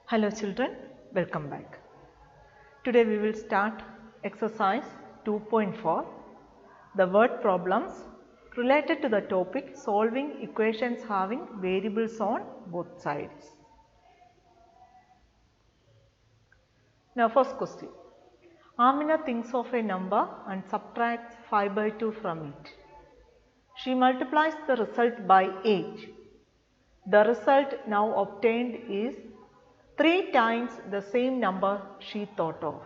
Hello children, welcome back. Today we will start exercise 2.4, the word problems related to the topic solving equations having variables on both sides. Now first question, Amina thinks of a number and subtracts 5 by 2 from it. She multiplies the result by 8. The result now obtained is 3 times the same number she thought of.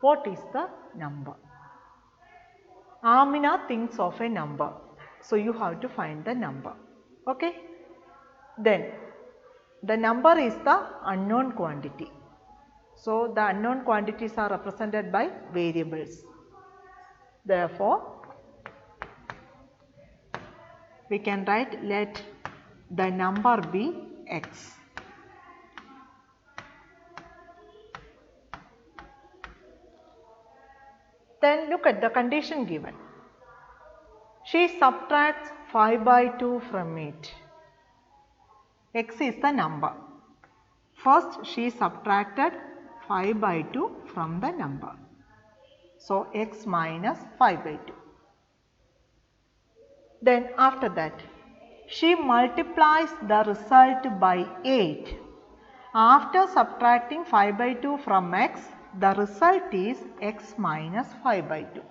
What is the number? Amina thinks of a number. So you have to find the number. Okay. Then the number is the unknown quantity. So the unknown quantities are represented by variables. Therefore, we can write let the number be x. Then look at the condition given. She subtracts 5 by 2 from it. X is the number. First she subtracted 5 by 2 from the number. So x minus 5 by 2. Then after that she multiplies the result by 8. After subtracting 5 by 2 from x, the result is x minus 5 by 2.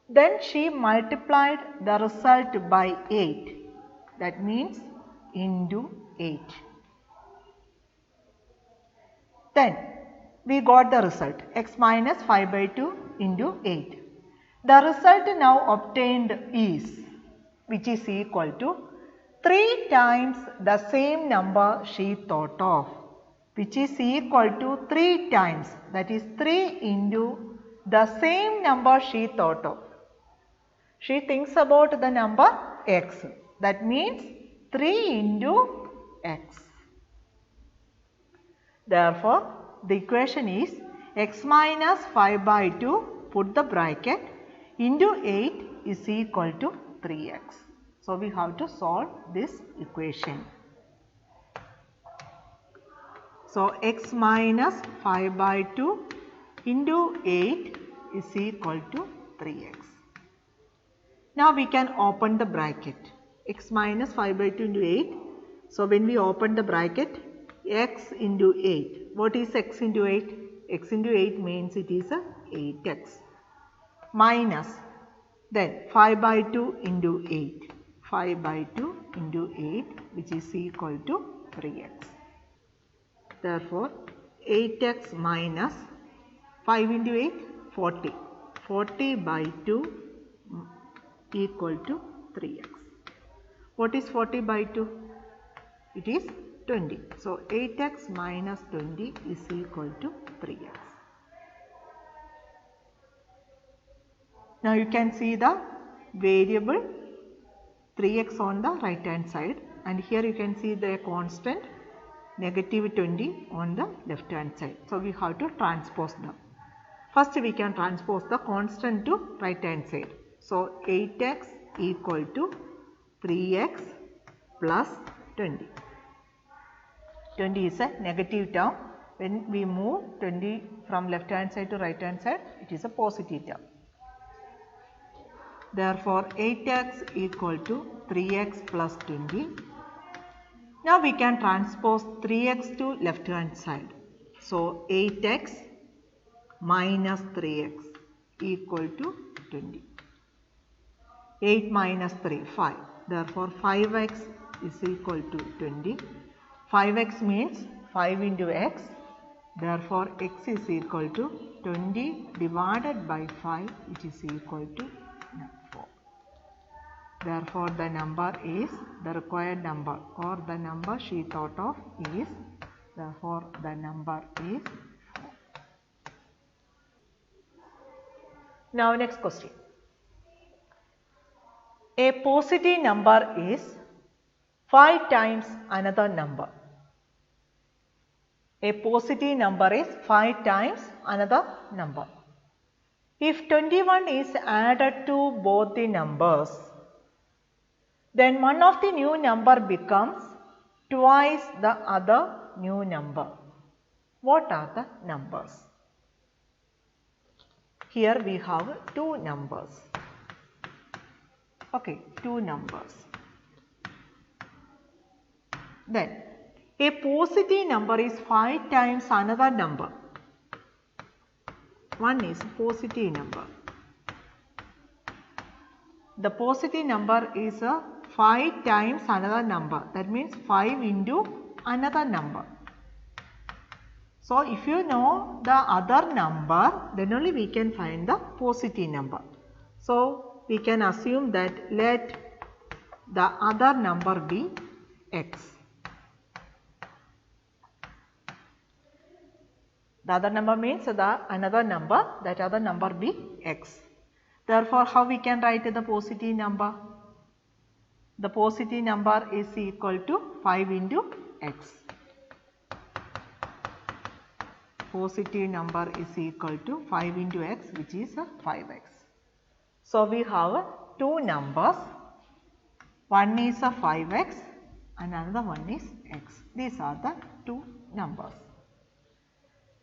Then she multiplied the result by 8. That means into 8. Then we got the result x minus 5 by 2 into 8. The result now obtained is, which is equal to 3 times the same number she thought of, which is equal to 3 times, that is 3 into the same number she thought of. She thinks about the number x, that means 3 into x. Therefore, the equation is x minus 5 by 2, put the bracket, into 8 is equal to 3x. So, we have to solve this equation. So, x minus 5 by 2 into 8 is equal to 3x. Now, we can open the bracket x minus 5 by 2 into 8. So, when we open the bracket x into 8, what is x into 8? X into 8 means it is a 8x minus then 5 by 2 into 8. 5 by 2 into 8 which is equal to 3x. Therefore, 8x minus 5 into 8, 40. 40 by 2 equal to 3x. What is 40 by 2? It is 20. So, 8x minus 20 is equal to 3x. Now, you can see the variable 3x on the right hand side, and here you can see the constant negative 20 on the left hand side. So, we have to transpose them. First we can transpose the constant to right hand side. So, 8x equal to 3x plus 20. 20 is a negative term. When we move 20 from left hand side to right hand side, it is a positive term. Therefore, 8x equal to 3x plus 20. Now, we can transpose 3x to left hand side. So, 8x minus 3x equal to 20. 8 minus 3, 5. Therefore, 5x is equal to 20. 5x means 5 into x. Therefore, x is equal to 20 divided by 5, which is equal to 4. Therefore, the number is the required number, or the number she thought of is, therefore, the number is 4. Now, next question. A positive number is 5 times another number. A positive number is 5 times another number. If 21 is added to both the numbers, then one of the new number becomes twice the other new number. What are the numbers? Here we have two numbers. Okay, two numbers. Then a positive number is 5 times another number. One is positive number. The positive number is 5 times another number. That means 5 into another number. So if you know the other number, then only we can find the positive number. So we can assume that let the other number be x. The other number means the another number, that other number be x. Therefore, how we can write the positive number? The positive number is equal to 5 into x. Positive number is equal to 5 into x, which is 5x. So we have two numbers. One is 5x and another one is x. These are the two numbers.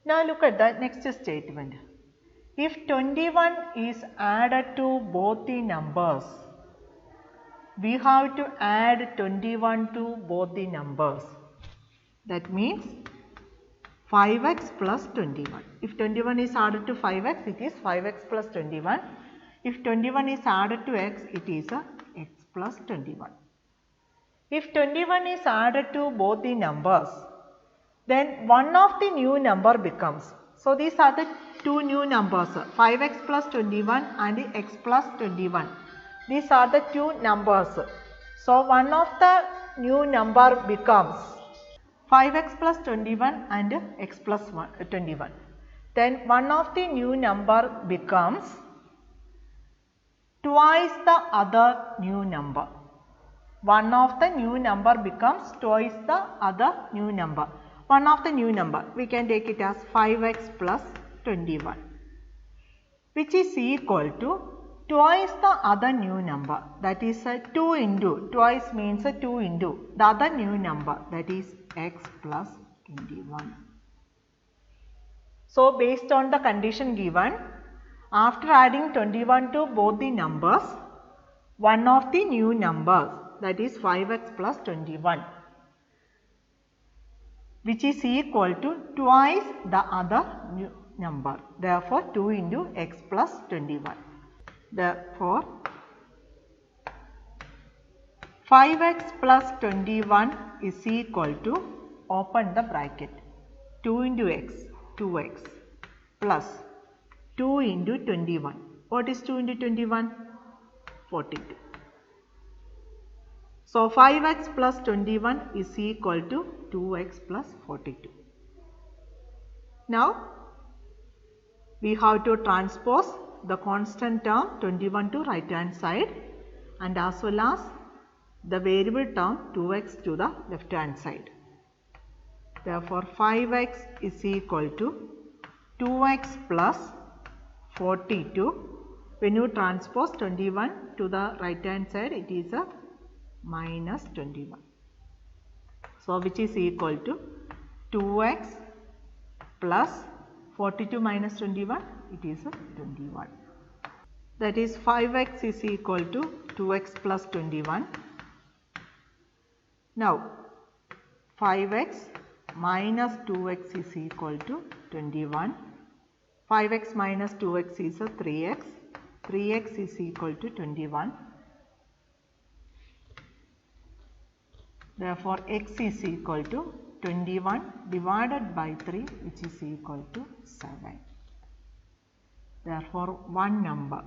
Now look at the next statement. If 21 is added to both the numbers, we have to add 21 to both the numbers. That means 5x plus 21. If 21 is added to 5x, it is 5x plus 21. If 21 is added to x, it is x plus 21. If 21 is added to both the numbers, then one of the new number becomes. So these are the two new numbers, 5x plus 21 and x plus 21. These are the two numbers. So one of the new number becomes 5x plus 21 and x plus 21. Then one of the new number becomes twice the other new number. One of the new number becomes twice the other new number. One of the new number, we can take it as 5x plus 21, which is equal to twice the other new number, that is 2 into, twice means 2 into the other new number, that is x plus 21. So based on the condition given, after adding 21 to both the numbers, one of the new numbers, that is 5x plus 21, which is equal to twice the other new number. Therefore, 2 into x plus 21. Therefore, 5x plus 21 is equal to, open the bracket, 2 into x, 2x, plus 2 into 21. What is 2 into 21? 42. So 5x plus 21 is equal to 2x plus 42. Now we have to transpose the constant term 21 to right hand side and as well as the variable term 2x to the left hand side. Therefore 5x is equal to 2x plus 42. When you transpose 21 to the right hand side, it is a minus 21. So which is equal to 2x plus 42 minus 21, it is 21. That is 5x is equal to 2x plus 21. Now 5x minus 2x is equal to 21. 5x minus 2x is 3x. 3x is equal to 21. Therefore, x is equal to 21 divided by 3, which is equal to 7. Therefore, one number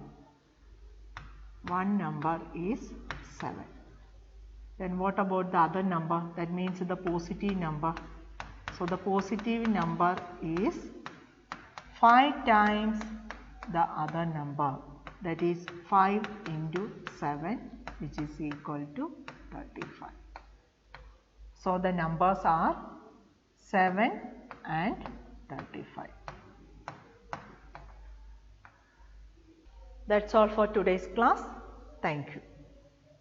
is 7. Then what about the other number? That means the positive number. So the positive number is 5 times the other number, that is 5 into 7, which is equal to 35. So the numbers are 7 and 35. That's all for today's class. Thank you.